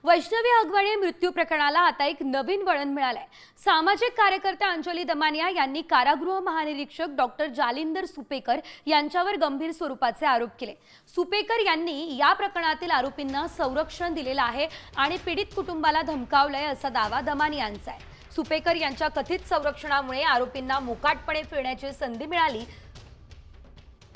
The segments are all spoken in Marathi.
वैष्णवी अगवणे मृत्यू प्रकरणाला आता एक नवीन वळण मिळालंय। सामाजिक कार्यकर्त्या अंजली दमानिया यांनी कारागृह महानिरीक्षक डॉक्टर जालिंदर सुपेकर यांच्यावर गंभीर स्वरूपाचे आरोप केले। सुपेकर यांनी या प्रकरणातील आरोपींना संरक्षण दिलेलं आहे आणि पीडित कुटुंबाला धमकावलंय असा दावा दमानियांचा आहे। सुपेकर यांच्या कथित संरक्षणामुळे आरोपींना मोकाटपणे फिरण्याची संधी मिळाली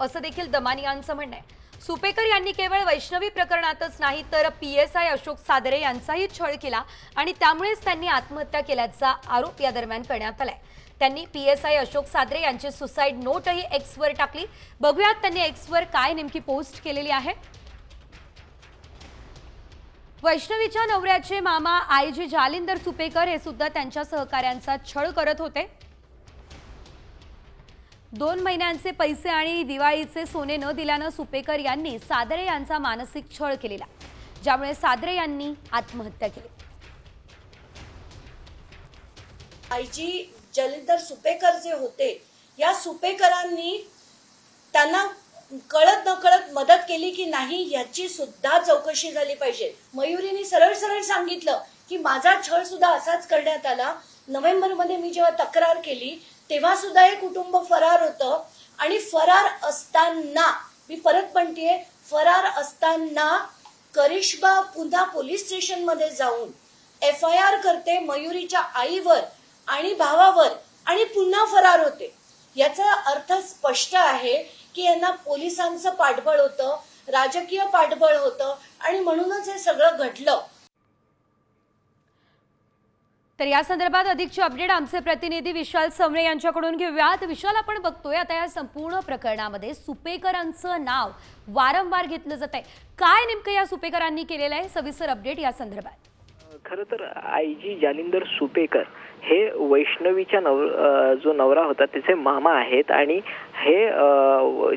असं देखील दमानियांचं म्हणणं आहे। सुपेकर यांनी केवळ वैष्णवी प्रकरणातच नाही तर PSI अशोक सादरे यांचाही छळ केला आणि त्यामुळेच त्यांनी आत्महत्या केल्याचा आरोप या दरम्यान करण्यात आलाय। त्यांनी PSI अशोक सादरे यांची सुसाइड नोटही X वर टाकली। बघूयात त्यांनी X वर काय नेमकी पोस्ट केलेली आहे। वैष्णवीच्या नवऱ्याचे मामा IG जालिंदर सुपेकर हे सुद्धा त्यांच्या सहकाऱ्यांचा छळ करत होते। 2 महिन्यांचे पैसे आणि दिवाळीचे सोने न दिल्यानं सुपेकर यांनी सादरे यांचा मानसिक छळ केलेला, ज्यामुळे सादरे यांनी आत्महत्या केली। IG जालिंदर सुपेकर जे होते, या सुपेकरांनी त्यांना कळत नकळत मदत केली की नाही याची सुद्धा चौकशी झाली पाहिजे। मयुरीने सरळ सरळ सांगितलं की माझा छळ सुद्धा असाच करण्यात आला। नोव्हेंबरमध्ये मी जेव्हा तक्रार केली तेव्हा सुद्धा हे कुटुंब फरार होतं आणि फरार असताना, मी परत म्हणतेय, फरार असताना करिश्मा पुन्हा पोलीस स्टेशन मध्ये जाऊन FIR करते मयुरीच्या आईवर आणि भावावर आणि पुन्हा फरार होते। याचा अर्थ स्पष्ट आहे की यांना पोलिसांचं पाठबळ होतं, राजकीय पाठबळ होतं आणि म्हणूनच हे सगळं घडलं। तर या संदर्भात अधिकची अपडेट आमचे प्रतिनिधी विशाल समरे यांच्याकडून घेऊयात। विशाल, आपण बघतोय आता या संपूर्ण प्रकरणामध्ये सुपेकरांचं नाव वारंवार घेतलं जात आहे। काय नेमकं या सुपेकरांनी केलेलं आहे, सविस्तर अपडेट या संदर्भात। खरं तर IG जालिंदर सुपेकर हे वैष्णवीच्या जो नवरा होता त्याचे मामा आहेत आणि हे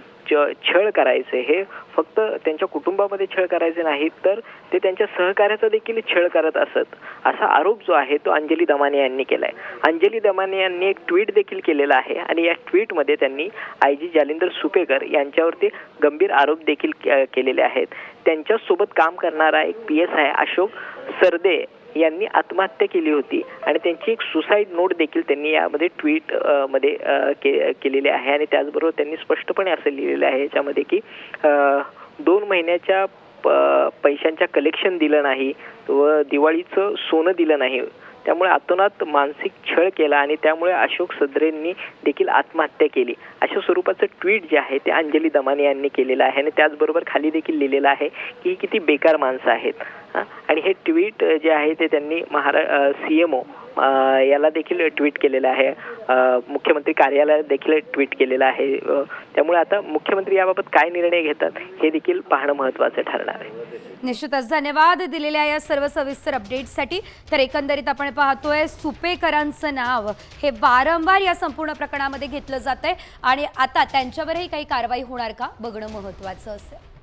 छळ करायचे, हे फक्त त्यांच्या कुटुंबामध्ये छळ करायचे नाही तर ते त्यांच्या सहकार्याचा देखील छळ करत असत, असा आरोप जो आहे तो अंजली दमानिया यांनी केलाय। अंजली दमानिया यांनी एक ट्विट देखील केलेला आहे आणि या ट्विटमध्ये त्यांनी IG जालिंदर सुपेकर यांच्यावरती गंभीर आरोप देखील केलेले आहेत। त्यांच्यासोबत काम करणारा एक PSI अशोक सरदे यांनी आत्महत्या केली होती आणि त्यांची एक सुसाइड नोट देखील त्यांनी यामध्ये ट्विट मध्ये केलेली आहे आणि त्याचबरोबर त्यांनी स्पष्टपणे असं लिहिलेलं आहे याच्यामध्ये की 2 महिन्याच्या पैशांच्या कलेक्शन दिलं नाही व दिवाळीचं सोनं दिलं नाही, त्यामुळे अतोनात मानसिक छळ केला आणि त्यामुळे अशोक सदरेंनी देखील आत्महत्या केली, अशा स्वरूपाचं ट्विट जे आहे ते अंजली दमानिया यांनी केलेलं आहे आणि त्याचबरोबर खाली देखील लिहिलेलं आहे की किती बेकार माणसं आहेत। आणि हे ट्विट जे आहे ते त्यांनी CMO याला देखील ट्विट केलेलं आहे, मुख्यमंत्री कार्यालयात देखील ट्विट केलेलं आहे। त्यामुळे आता मुख्यमंत्री याबाबत काय निर्णय घेतात हे देखील पाहणं महत्त्वाचं ठरणार आहे। निश्चितच धन्यवाद दिलेल्या या सर्व सविस्तर अपडेटसाठी। तर एकंदरीत आपण पाहतोय सुपेकरांचं नाव हे वारंवार या संपूर्ण प्रकरणामध्ये घेतलं जातंय आणि आता त्यांच्यावरही काही कारवाई होणार का बघणं महत्त्वाचं असेल।